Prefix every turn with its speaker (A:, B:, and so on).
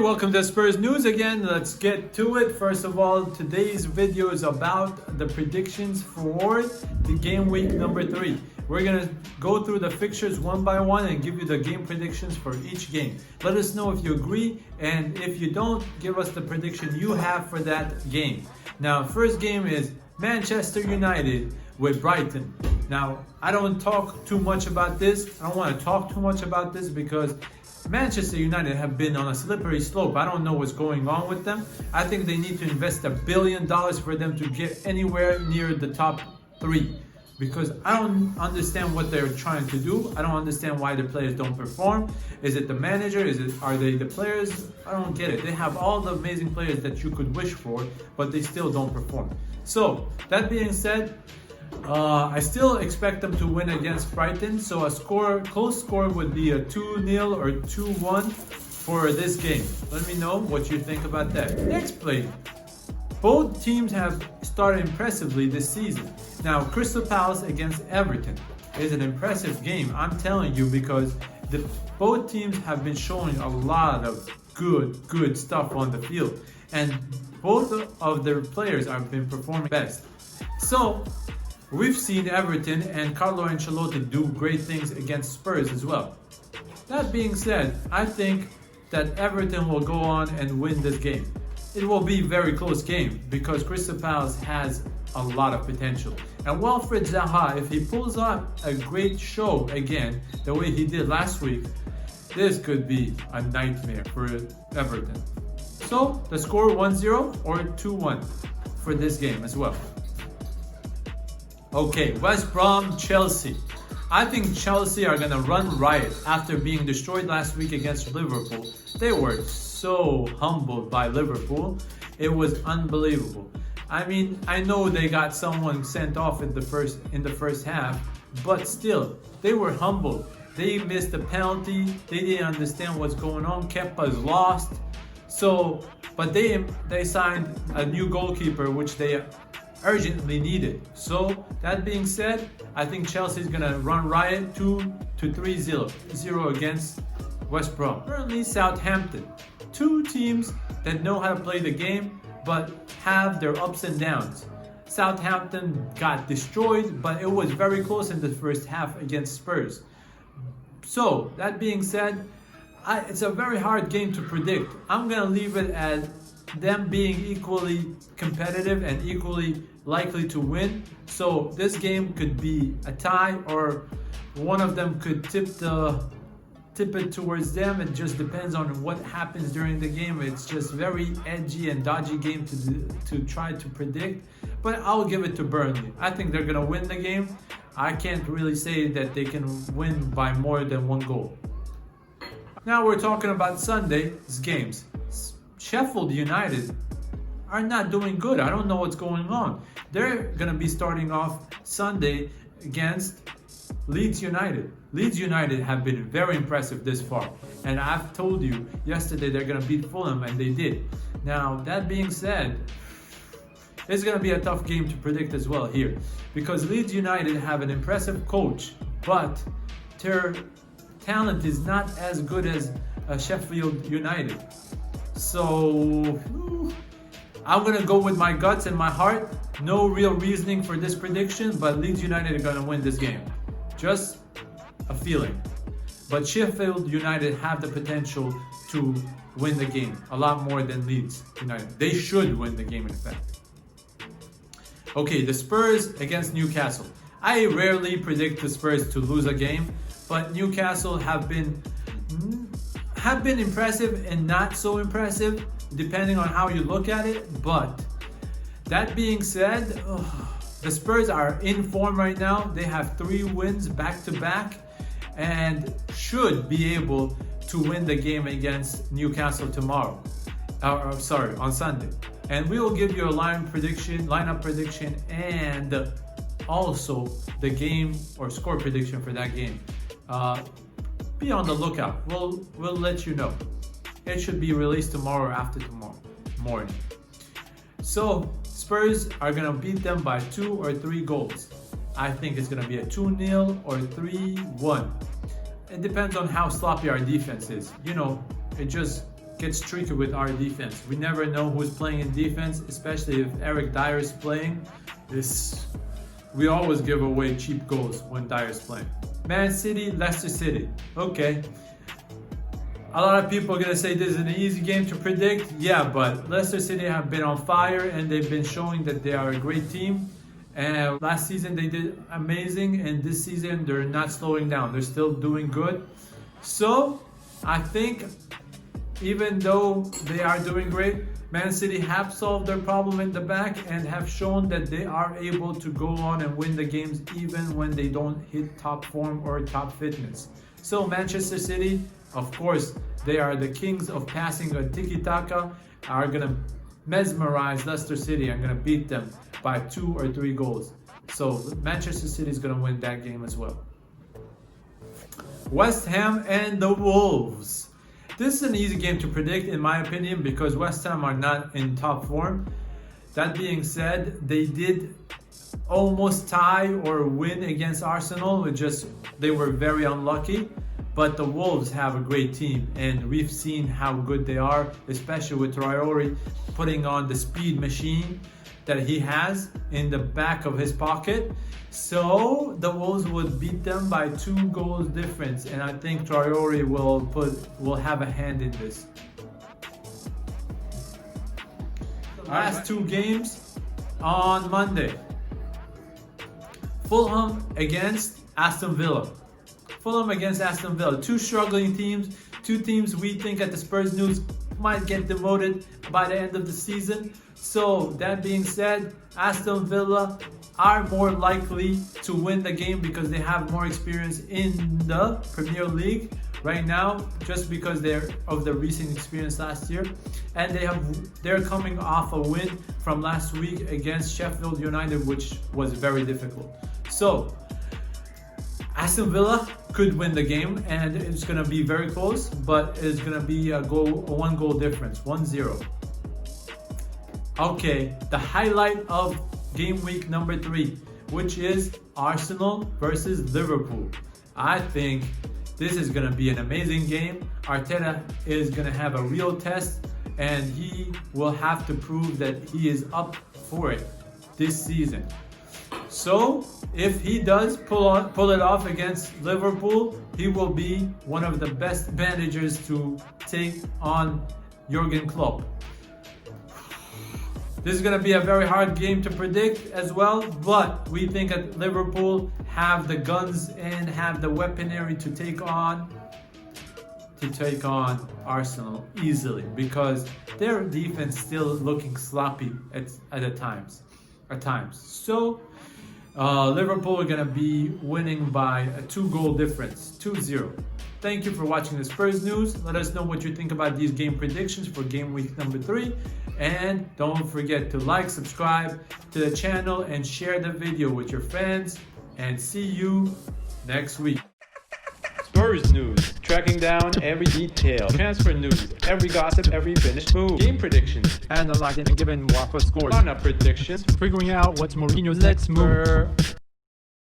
A: welcome to Spurs News again. Let's get to it. First of all, today's video is about the predictions for the game week number 3. We're going to go through the fixtures one by one and give you the game predictions for each game. Let us know if you agree, and if you don't, give us the prediction you have for that game. Now, first game is Manchester United with Brighton. Now, I don't talk too much about this. I don't want to talk too much about this because Manchester United have been on a slippery slope. I don't know what's going on with them. I think they need to invest $1 billion for them to get anywhere near the top 3. Because I don't understand what they're trying to do. I don't understand why the players don't perform. Is it the manager? Are they the players? I don't get it. They have all the amazing players that you could wish for, but they still don't perform. So, that being said, I still expect them to win against Brighton. So close score would be a 2-0 or 2-1 for this game. Let me know what you think about that. Next play. Both teams have started impressively this season. Now, Crystal Palace against Everton is an impressive game. I'm telling you, because both teams have been showing a lot of good stuff on the field. And both of their players have been performing best. So, we've seen Everton and Carlo Ancelotti do great things against Spurs as well. That being said, I think that Everton will go on and win this game. It will be a very close game because Crystal Palace has a lot of potential. And Wilfried Zaha, if he pulls off a great show again, the way he did last week, this could be a nightmare for Everton. So, the score 1-0 or 2-1 for this game as well. Okay, West Brom, Chelsea. I think Chelsea are going to run riot after being destroyed last week against Liverpool. They were so humbled by Liverpool. It was unbelievable. I mean, I know they got someone sent off in the first half, but still, they were humbled. They missed a penalty. They didn't understand what's going on. Kepa's lost. So, but they signed a new goalkeeper, which they urgently needed. So, that being said, I think Chelsea's gonna run riot 2-3-0 against West Brom. Burnley, Southampton. Two teams that know how to play the game, but have their ups and downs. Southampton got destroyed, but it was very close in the first half against Spurs. So, that being said, it's a very hard game to predict. I'm gonna leave it at them being equally competitive and equally likely to win. So this game could be a tie, or one of them could tip it towards them. It just depends on what happens during the game. It's just very edgy and dodgy game to try to predict. But I'll give it to Burnley. I think they're gonna win the game. I can't really say that they can win by more than 1 goal. Now we're talking about Sunday's games. Sheffield United are not doing good. I don't know what's going on. They're going to be starting off Sunday against Leeds United. Leeds United have been very impressive this far. And I've told you yesterday they're going to beat Fulham, and they did. Now, that being said, it's going to be a tough game to predict as well here. Because Leeds United have an impressive coach, but their talent is not as good as Sheffield United. So, I'm going to go with my guts and my heart. No real reasoning for this prediction, but Leeds United are going to win this game. Just a feeling. But Sheffield United have the potential to win the game a lot more than Leeds United. They should win the game, in fact. Okay, the Spurs against Newcastle. I rarely predict the Spurs to lose a game, but Newcastle have been impressive and not so impressive, depending on how you look at it. But that being said, the Spurs are in form right now. They have 3 wins back to back and should be able to win the game against Newcastle tomorrow. On Sunday. And we will give you a lineup prediction, and also the game or score prediction for that game. Be on the lookout. We'll let you know. It should be released tomorrow or after tomorrow morning. So Spurs are gonna beat them by 2 or 3 goals. I think it's gonna be a 2-0 or 3-1. It depends on how sloppy our defense is. You know, it just gets tricky with our defense. We never know who's playing in defense, especially if Eric Dyer is playing. We always give away cheap goals when Dyer's playing. Man City, Leicester City. Okay. A lot of people are going to say this is an easy game to predict. Yeah, but Leicester City have been on fire and they've been showing that they are a great team. And last season they did amazing, and this season they're not slowing down. They're still doing good. So I think even though they are doing great, Man City have solved their problem in the back and have shown that they are able to go on and win the games even when they don't hit top form or top fitness. So Manchester City, of course, they are the kings of passing a tiki-taka, are going to mesmerize Leicester City and going to beat them by 2 or 3 goals. So Manchester City is going to win that game as well. West Ham and the Wolves. This is an easy game to predict in my opinion because West Ham are not in top form. That being said, they did almost tie or win against Arsenal. They were very unlucky. But the Wolves have a great team, and we've seen how good they are, especially with Traore putting on the speed machine that he has in the back of his pocket. So the Wolves would beat them by 2 goals difference, and I think Traore will have a hand in this. Last 2 games on Monday. Fulham against Aston Villa. Fulham against Aston Villa. 2 struggling teams. 2 teams we think at the Spurs News might get demoted by the end of the season. So that being said, Aston Villa are more likely to win the game because they have more experience in the Premier League right now, just because they're of the recent experience last year, and they're coming off a win from last week against Sheffield United, which was very difficult. So Aston Villa could win the game, and it's going to be very close, but it's going to be a 1 goal difference, 1-0. Okay, the highlight of game week number 3, which is Arsenal versus Liverpool. I think this is going to be an amazing game. Arteta is going to have a real test, and he will have to prove that he is up for it this season. So if he does pull it off against Liverpool, he will be one of the best managers to take on Jurgen Klopp. This is going to be a very hard game to predict as well, but we think that Liverpool have the guns and have the weaponry to take on Arsenal easily, because their defense still looking sloppy at times. So Liverpool are going to be winning by a 2 goal difference, 2-0. Thank you for watching the Spurs News. Let us know what you think about these game predictions for game week number 3. And don't forget to like, subscribe to the channel, and share the video with your friends. And see you next week. Spurs News, tracking down every detail. Transfer news, every gossip, every finished move. Game predictions,
B: analyzing and giving Waffle scores.
A: lineup predictions,
B: Figuring out what's Mourinho's next move.